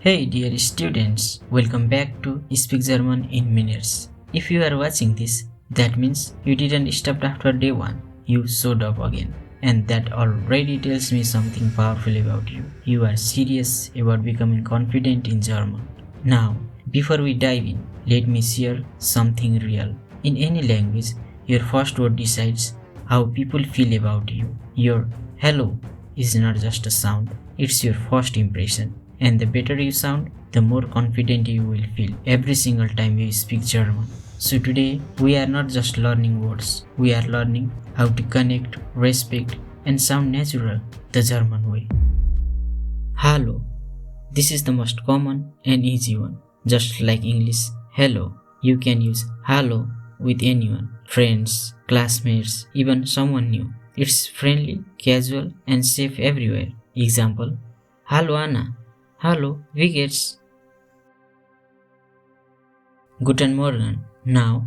Hey dear students, welcome back to Speak German in Minutes. If you are watching this, that means you didn't stop after day 1. You showed up again. And that already tells me something powerful about you. You are serious about becoming confident in German. Now, before we dive in, let me share something real. In any language, your first word decides how people feel about you. Your hello is not just a sound, it's your first impression. And the better you sound, the more confident you will feel every single time you speak German. So today, we are not just learning words, we are learning how to connect, respect, and sound natural the German way. Hallo. This is the most common and easy one. Just like English, hello. You can use hello with anyone, friends, classmates, even someone new. It's friendly, casual, and safe everywhere. Example, Hallo Anna. Hallo, wie geht's? Guten Morgen. Now,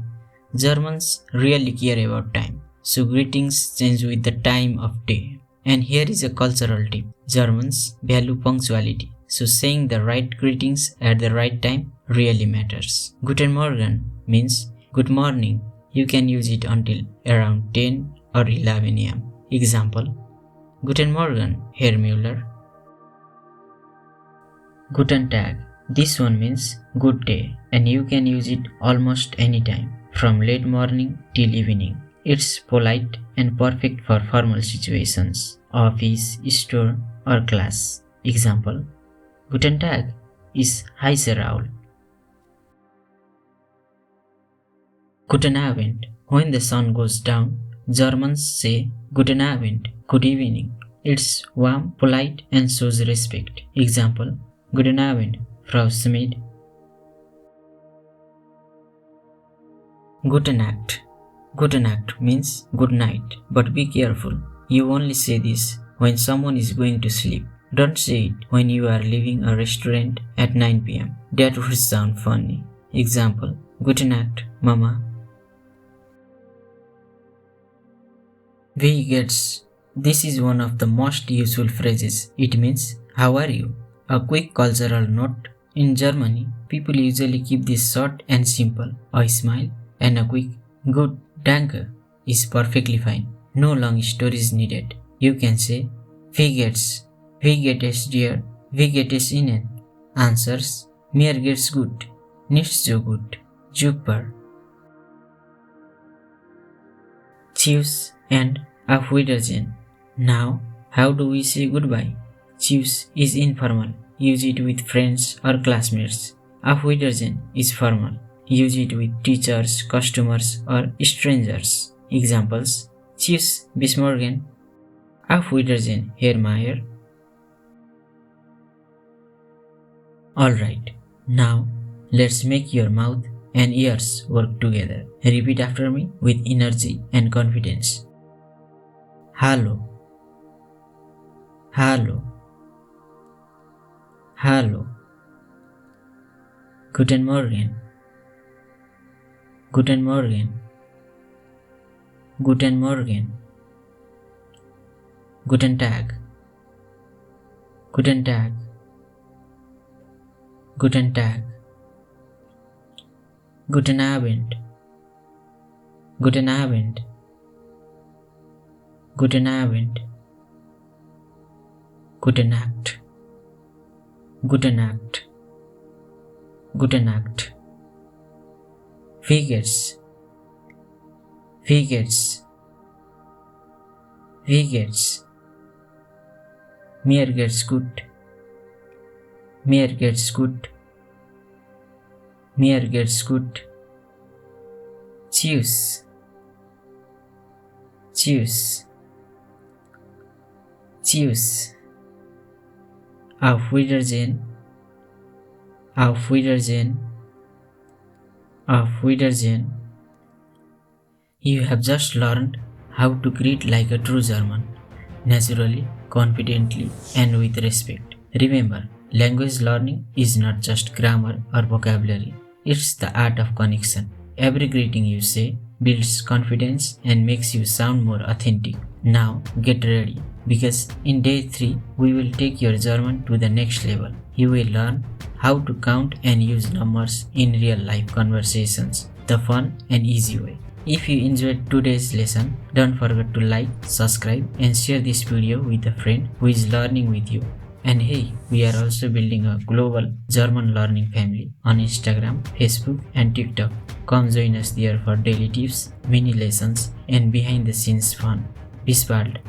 Germans really care about time, so greetings change with the time of day. And here is a cultural tip. Germans value punctuality, so saying the right greetings at the right time really matters. Guten Morgen means good morning. You can use it until around 10 or 11 am. Example, Guten Morgen, Herr Müller. Guten Tag. This one means good day and you can use it almost anytime, from late morning till evening. It's polite and perfect for formal situations, office, store or class. Example, Guten Tag is Heiße Raul. Guten Abend. When the sun goes down, Germans say Guten Abend, good evening. It's warm, polite and shows respect. Example, Guten Abend, Frau Schmidt. Gute Nacht. Gute Nacht means good night, but be careful. You only say this when someone is going to sleep. Don't say it when you are leaving a restaurant at 9 pm. That would sound funny. Example, Gute Nacht, Mama. Wie geht's? This is one of the most useful phrases. It means, how are you? A quick cultural note. In Germany, people usually keep this short and simple. A smile and a quick good danke is perfectly fine. No long stories needed. You can say, Wie geht's? Wie geht es dir? Wie geht es Ihnen? Answers, mir geht's gut. Nicht so gut. Super. Tschüss and Auf Wiedersehen. Now, how do we say goodbye? Tschüss is informal. Use it with friends or classmates. Auf Wiedersehen is formal. Use it with teachers, customers or strangers. Examples, Tschüss, bis morgen. Auf Wiedersehen, Herr Mayer. Alright, now let's make your mouth and ears work together. Repeat after me with energy and confidence. Hallo. Hallo. Hallo. Guten Morgen. Guten Morgen. Guten Morgen. Guten Tag. Guten Tag. Guten Tag. Guten Abend. Guten Abend. Guten Abend. Gute Nacht. Gute Nacht. Gute Nacht. Wie geht's? Wie geht's? Wie geht's? Mir geht's gut. Mir geht's gut. Mir geht's gut. Tschüss. Tschüss. Tschüss. Auf Wiedersehen. Auf Wiedersehen. Auf Wiedersehen. You have just learned how to greet like a true German, naturally, confidently, and with respect. Remember, language learning is not just grammar or vocabulary, it's the art of connection. Every greeting you say builds confidence and makes you sound more authentic. Now get ready, because in day 3 we will take your German to the next level. You will learn how to count and use numbers in real life conversations the fun and easy way. If you enjoyed today's lesson, don't forget to like, subscribe and share this video with a friend who is learning with you. And hey, we are also building a global German learning family on Instagram, Facebook and TikTok. Come join us there for daily tips, mini lessons and behind the scenes fun. Bis bald!